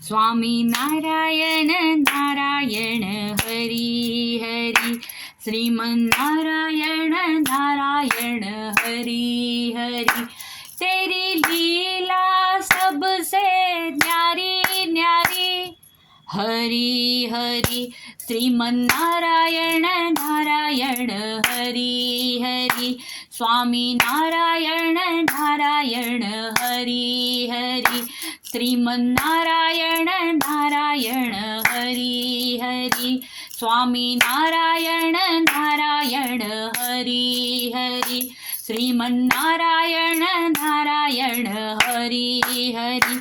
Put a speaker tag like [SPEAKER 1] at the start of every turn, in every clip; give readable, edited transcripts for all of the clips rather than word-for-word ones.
[SPEAKER 1] स्वामी नारायण नारायण हरी हरी, श्रीमन्नारायण नारायण हरी हरी। तेरी लीला सबसे न्यारी न्यारी, हरी हरी, श्रीमन्नारायण नारायण हरी हरी, स्वामी नारायण नारायण हरी हरी, श्रीमन्नारायण नारायण हरी हरी, स्वामी नारायण नारायण हरी हरी, श्रीमन्नारायण नारायण हरी हरी।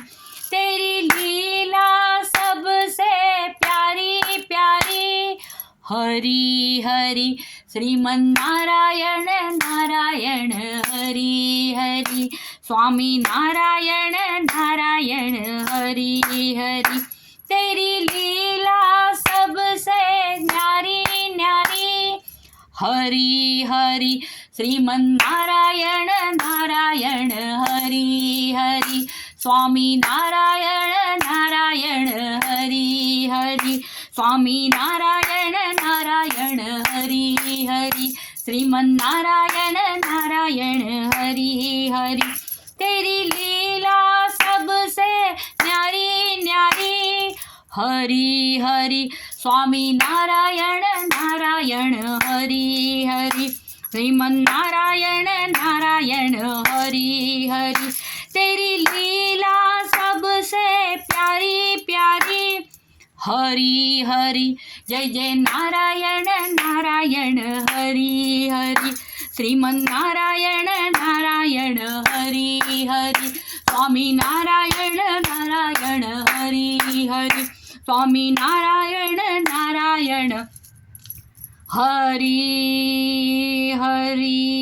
[SPEAKER 1] तेरी लीला सबसे प्यारी प्यारी, हरी हरी, श्रीमन्नारायण नारायण हरी हरी, स्वामी नारायण नारायण हरी हरी। तेरी लीला सबसे न्यारी न्यारी, हरी हरी, श्रीमन्नारायण नारायण हरी हरी, स्वामी नारायण नारायण हरी हरी, स्वामी नारायण नारायण हरी हरी, श्रीमन्नारायण नारायण हरी हरी। तेरी लीला सबसे न्यारी न्यारी, हरी हरी, स्वामी नारायण नारायण हरी हरी, श्रीमन्नारायण नारायण हरी हरी। तेरी लीला सबसे प्यारी प्यारी, हरी हरी, जय जय नारायण नारायण हरी हरी, श्रीमन्नारायण नारायण हरी हरी, स्वामी नारायण नारायण हरी हरी, स्वामी नारायण नारायण हरी हरी।